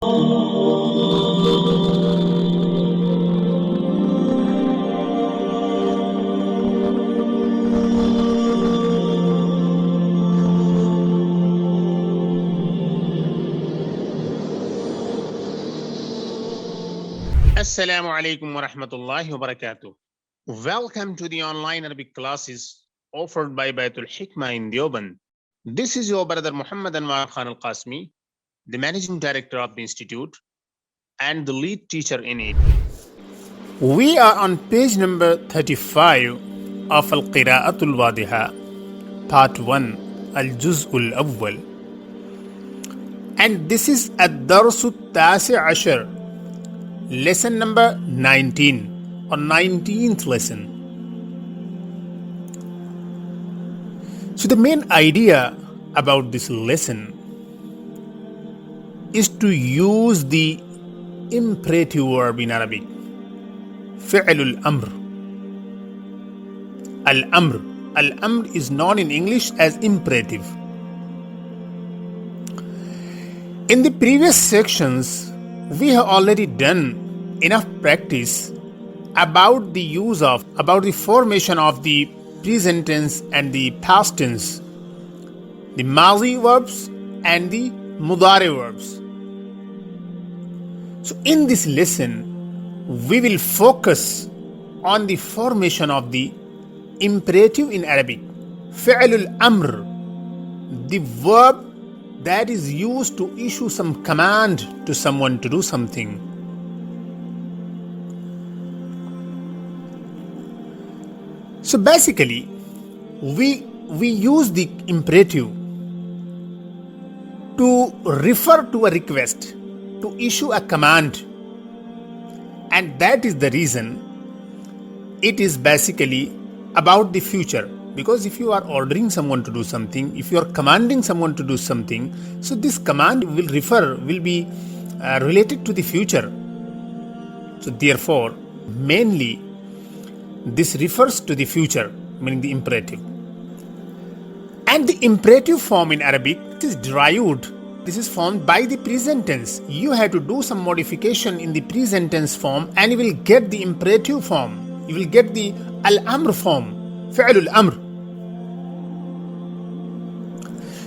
Assalamu alaikum wa rahmatullahi wa barakatuh. Welcome to the online Arabic classes offered by Bayt al-Hikmah in Deoband. This is your brother Mufti Anwar Khan al-Qasmi, the managing director of the institute and the lead teacher in it. We are on page number 35 of Al-Qira'atul al-Wadihah, part 1, al-Juz'ul Awwal. And this is ad-Darsu Tasi Ashar, lesson number 19 or 19th lesson. So the main idea about this lesson is to use the imperative verb in Arabic, fi'l al-amr. Al-amr. Al-amr is known in English as imperative. In the previous sections, we have already done enough practice about the formation of the present tense and the past tense, the mazi verbs and the mudari verbs. So in this lesson, we will focus on the formation of the imperative in Arabic, fi'l al-amr, the verb that is used to issue some command to someone to do something. So basically, we use the imperative to refer to a request, to issue a command, and that is the reason it is basically about the future. Because if you are ordering someone to do something, if you are commanding someone to do something, so this command will be related to the future. So therefore, mainly this refers to the future, meaning the imperative. And the imperative form in Arabic is derived. This is formed by the present tense. You have to do some modification in the present tense form and you will get the imperative form. You will get the al-amr form. فعل الأمر.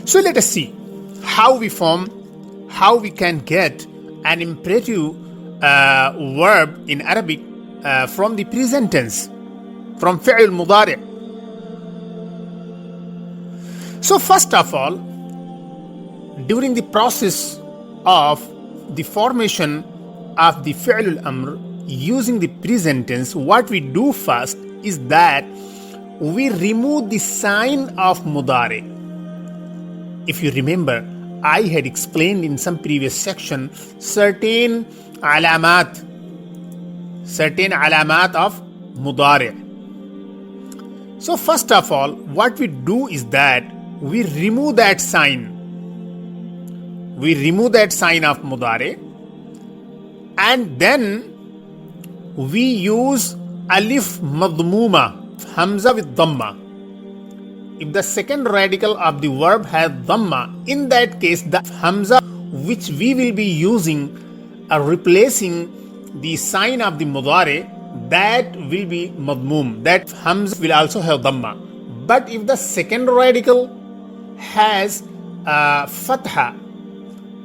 So let us see how we can get an imperative verb in Arabic from the present tense, from فعل المضارع. So first of all, during the process of the formation of the فعل الأمر using the present tense, what we do first is that we remove the sign of mudari. If you remember, I had explained in some previous section certain alamat of mudari. So first of all, what we do is that we remove that sign. We remove that sign of mudari, and then we use alif madmuma, Hamza with Dhamma. If the second radical of the verb has Dhamma, in that case the Hamza which we will be using replacing the sign of the Mudari, that will be Madmum. That Hamza will also have Dhamma. But if the second radical has Fatha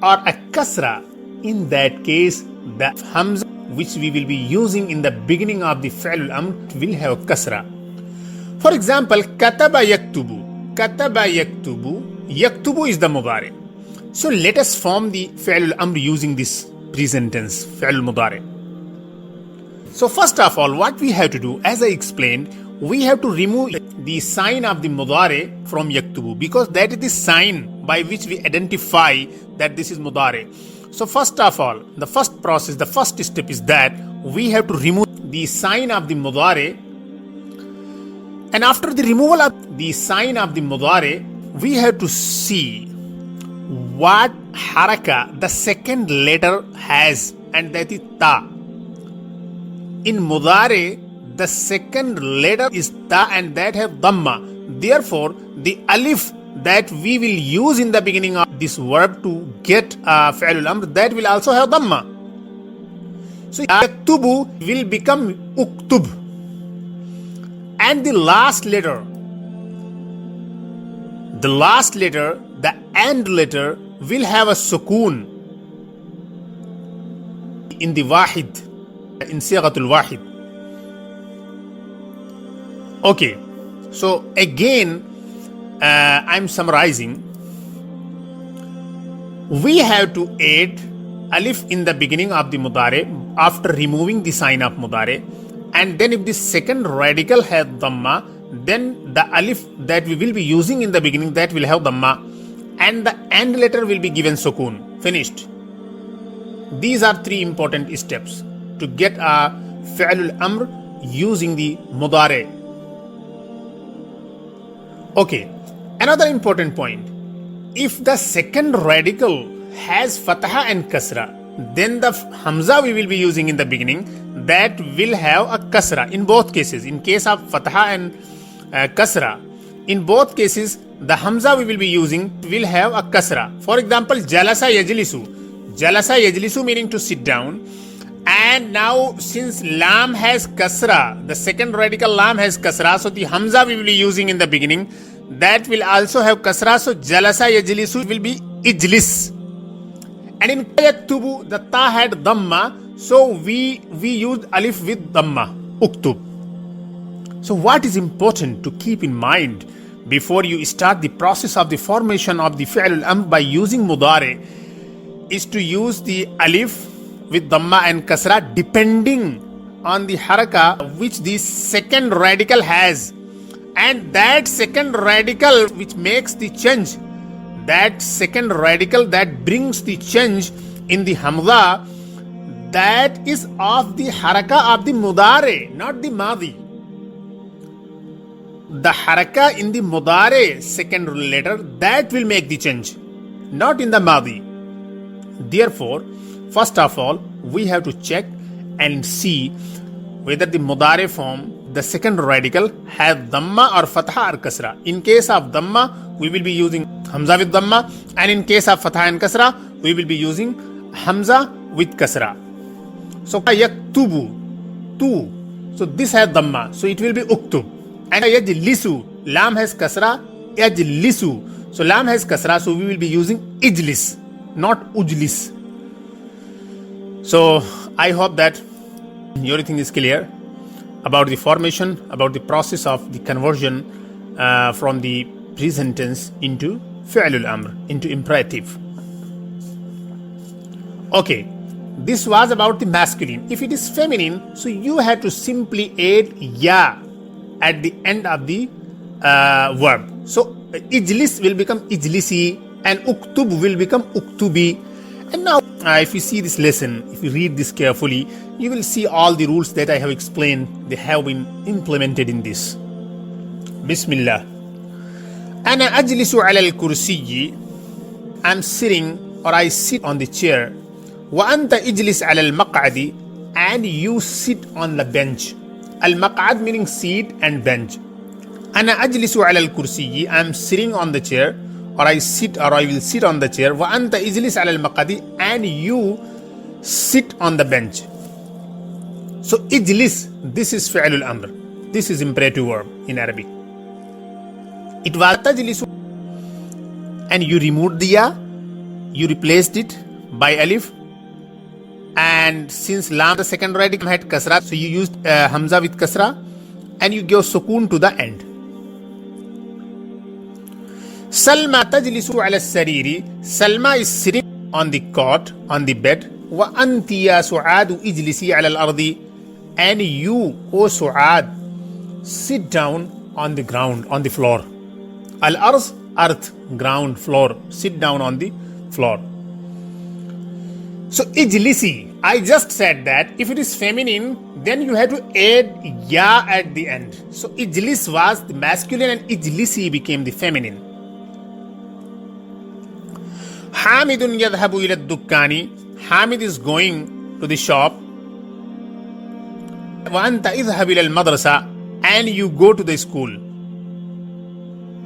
or a Kasra, in that case the Hamza which we will be using in the beginning of the Fi'l al-Amr will have Kasra. For example, kataba yaktubu. Kataba yaktubu. Yaktubu is the mudari. So let us form the fi'l al-amr using this present tense, fi'l al-mudari. So first of all, what we have to do, as I explained, we have to remove the sign of the mudari from yaktubu, because that is the sign by which we identify that this is mudari. So first of all, the first step is that we have to remove the sign of the mudari. And after the removal of the sign of the mudari, we have to see what haraka the second letter has, and that is ta. In mudari, the second letter is ta and that have dhamma. Therefore, the alif that we will use in the beginning of this verb to get fi'lul amr, that will also have dhamma. So yaktubu will become uktub. And the last letter, the end letter, will have a sukoon in the wahid, in sighatul wahid. Okay, so again, I'm summarizing. We have to add alif in the beginning of the mudare after removing the sign of mudare, and then if the second radical has dhamma, then the alif that we will be using in the beginning, that will have dhamma, and the end letter will be given sukoon. Finished. These are three important steps to get a fi'lul amr using the mudare. Okay, another important point. If the second radical has fatha and kasra, then the hamza we will be using in the beginning, that will have a kasra in both cases. In case of fatha and kasra, in both cases the hamza we will be using will have a kasra. For example, jalasa yajlisu. Jalasa yajlisu meaning to sit down. And now since lam has kasra, the second radical lam has kasra, so the hamza we will be using in the beginning, that will also have kasra. So jalasa yajlisu will be ijlis. And in yaktubu, the ta had dhamma, so we used alif with dhamma, uktub. So what is important to keep in mind before you start the process of the formation of the fi'lul amr by using mudare is to use the alif with dhamma and kasra depending on the haraka which the second radical has, and that second radical which makes the change, that second radical that brings the change in the hamza, that is of the haraka of the mudare, not the madi. The haraka in the mudare second letter, that will make the change, not in the madi. Therefore, first of all, we have to check and see whether the mudare form, the second radical, has dhamma or fatha or kasra. In case of dhamma, we will be using hamza with dhamma, and in case of fatha and kasra, we will be using hamza with kasra. So yaktubu, tu. So this has dhamma, so it will be uktub. And yajlisu, lam has kasra, yajlisu. So lam has kasra, so we will be using ijlis, not ujlis. So I hope that everything is clear about the formation, about the process of the conversion from the present tense into fi'lul amr, into imperative. Okay, this was about the masculine. If it is feminine, so you have to simply add ya at the end of the verb. So ijlis will become ijlisi and uktub will become uktubi. And now if you see this lesson, if you read this carefully, you will see all the rules that I have explained, they have been implemented in this. Bismillah. Ana ajlisu ala al-kursiyyi. I'm sitting or I sit on the chair. Wa anta ijlis ala al-maq'adi. And you sit on the bench. Al-maq'ad meaning seat and bench. Ana ajlisu ala al-kursiyyi. I'm sitting on the chair, or I sit or I will sit on the chair. Wa anta ijlis ala al-maq'adi. And you sit on the bench. So ijlis, this is fi'lul amr. This is imperative verb in Arabic. It was tajlisu, and you removed the ya, you replaced it by alif, and since lam the second radical had kasra, so you used hamza with kasra, and you gave sukoon to the end. Salma tajlisu ala sariri. Salma is sitting on the cot, on the bed. Wa anti ya su'adu ijlisi ala al-ardi. And you, O Su'ad, sit down on the ground, on the floor. Al-arz, earth, ground, floor. Sit down on the floor. So ijlisi, I just said that if it is feminine, then you have to add ya at the end. So ijlis was the masculine and ijlisi became the feminine. Hamidun yadhabu ila dukkani. Hamid is going to the shop. Wa anta idhhab ila al-madrasa. And you go to the school.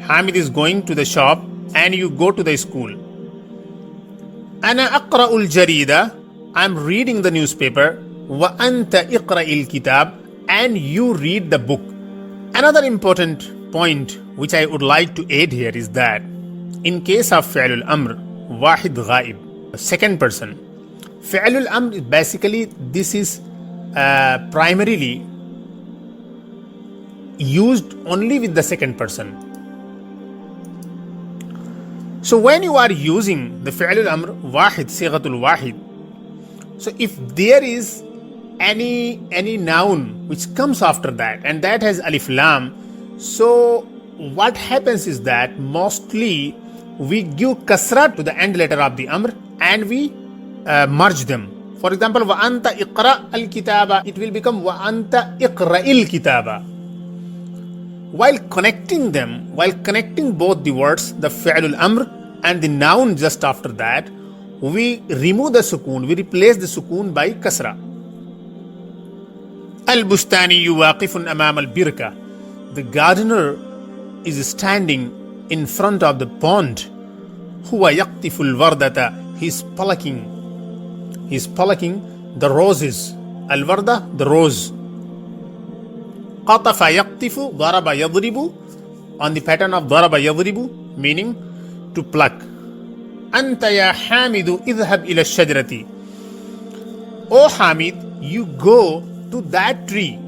Hamid is going to the shop and you go to the school. أنا أقرأ الجريدة. I'm reading the newspaper. وأنت اقرأ الكتاب. And you read the book. Another important point which I would like to add here is that in case of فعل الأمر واحد غائب, second person, فعل الأمر basically this is primarily used only with the second person. So when you are using the فعل الأمر واحد صيغة الواحد, so if there is any noun which comes after that and that has alif lam, so what happens is that mostly we give kasra to the end letter of the amr and we merge them. For example, wa anta iqra al-kitaba, it will become wa anta iqra'il kitaba. While connecting both the words, the fi'l al-amr and the noun just after that, we remove the sukoon, we replace the sukoon by kasra. Al-Bustani waqifun amam al-birka. The gardener is standing in front of the pond. Huwa yaqtifu al-wardata. He's plucking the roses. Al-warda, the rose. Qatafa yaqtifu, daraba yadribu, on the pattern of daraba yadribu, meaning to pluck. Anta ya hamidu idhhab ila ash-shajarati. O Hamid, you go to that tree.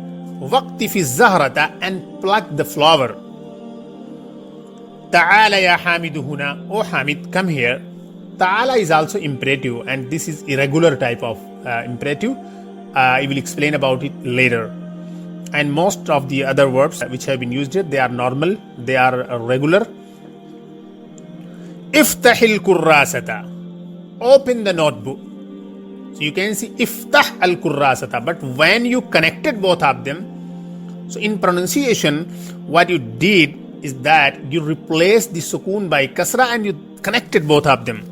Waqtifi zahrata, and pluck the flower. Ta'ala ya hamidu huna. O Hamid, come here. Ta'ala is also imperative and this is irregular type of imperative. I will explain about it later. And most of the other verbs which have been used here, they are normal, they are regular. Iftahil kurrasata. Open the notebook. So you can see iftah al-kurrasata, but when you connected both of them, so in pronunciation, what you did is that you replaced the sukoon by kasra and you connected both of them.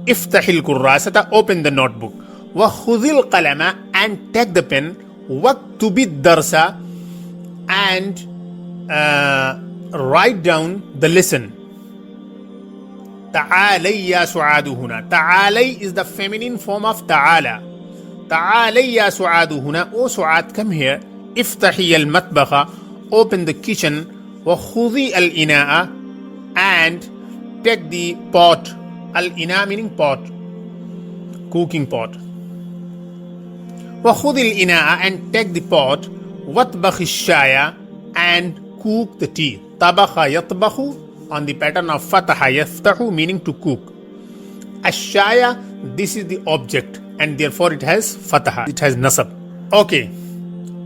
Iftahil kurrasata, open the notebook. Wa khudhil qalama, and take the pen. Waktubid darsa, and write down the lesson. Ta'alay ya su'adu huna. Ta'alay is the feminine form of ta'ala. Ta'alay ya su'adu huna. O Su'ad, come here. Iftahi al-matbakha, open the kitchen. Wa khudhi al-ina'a, and take the pot. Al-ina meaning pot, cooking pot. Wa khudhi al-ina'a, and take the pot. Watbakhi al-shaya, and cook the tea. Tabakha yatbakhu, on the pattern of fataha yaftahu, meaning to cook. Ashaya, this is the object and therefore it has fataha, it has nasab. Okay.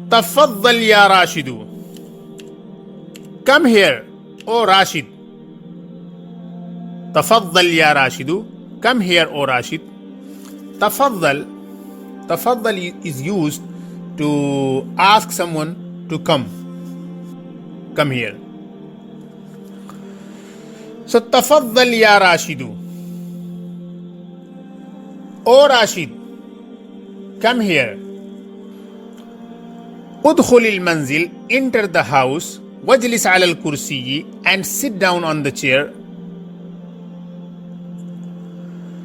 Tafaddal ya Rashidu. Come here, O Rashid. Tafaddal ya Rashidu. Come here, O Rashid. Tafaddal is used to ask someone to come here. So tafaddal ya Rashidu. O Rashid, come here. Udkhul al-manzil, enter the house. Wajlis ala al-kursiyi, and sit down on the chair.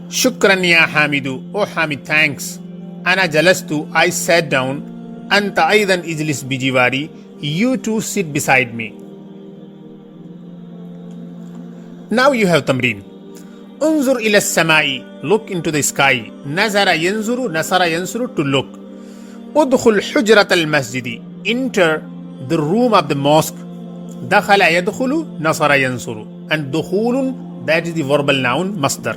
Shukran ya Hamidu. O Hamid, thanks. Ana jalastu, I sat down. Anta aydan ijlis bijiwari, you too sit beside me. Now you have tamreen. Unzur ila samai, look into the sky. Nazara yanzuru, nasara yansuru, to look. Udkhul hujrat al-masjidi, enter the room of the mosque. Dakhala yadkhulu, nasara yansuru. And dukhulun, that is the verbal noun, masdar.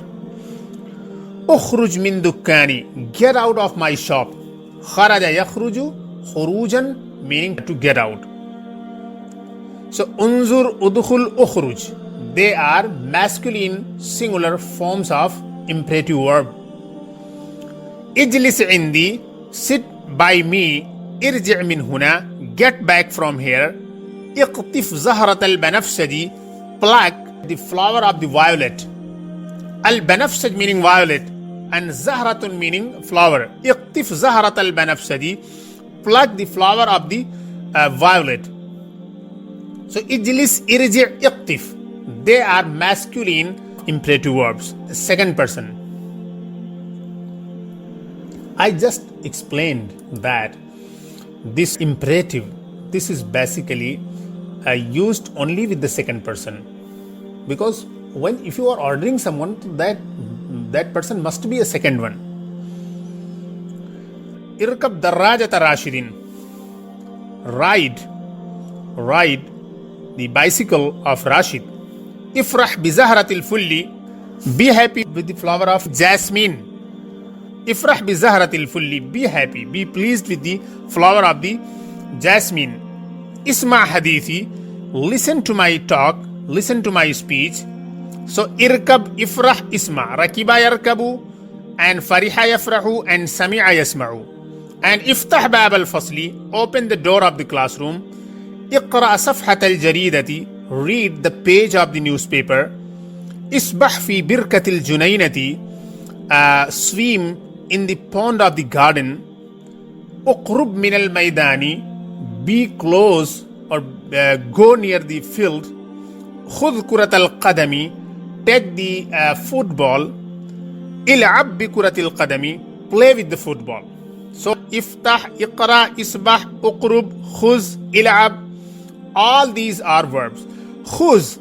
Ukhruj min dukkani, get out of my shop. Kharaja yakhruju, khurujan, meaning to get out. So unzur, udkhul, ukhruj, they are masculine singular forms of imperative verb. Ijlis indi, sit by me. Irji' min huna, get back from here. Iqtif zahrat al-banafsadi, pluck the flower of the violet. Al-banafsad meaning violet, and zahratun meaning flower. Iqtif zahrat al-banafsadi, pluck the flower of the violet. So ijlis, irji', iqtif, they are masculine imperative verbs, second person. I just explained that this imperative, this is basically used only with the second person, because if you are ordering someone, that person must be a second one. Irkab darrajata rashidin, ride the bicycle of Rashid. Ifrah bi zahratil fulli, be happy with the flower of jasmine. Ifrah bi zahratil fulli, be happy, be pleased with the flower of the jasmine. Isma hadithi, listen to my talk, listen to my speech. So irkab, ifrah, isma, rakiba yarkabu, and fariha yafrahu, and sami'a yasma'u. And iftah bab al-fasli, open the door of the classroom. Iqra safhat al-jaridati, read the page of the newspaper. Isbah fi birkatil junaynati, swim in the pond of the garden. Uqrub min al-maydani, be close or go near the field. Khudh kurat al-qadami, take the football. Il'ab bi kuratil qadami, play with the football. So iftah, iqra, isbah, uqrub, khuz, il'ab, all these are verbs. Khuz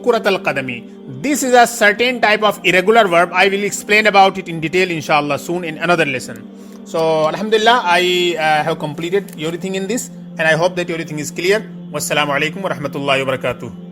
kurat al-qadami. This is a certain type of irregular verb. I will explain about it in detail inshallah soon in another lesson. So alhamdulillah, I have completed everything in this, and I hope that everything is clear. Wassalamu alaikum wa rahmatullahi wa barakatuh.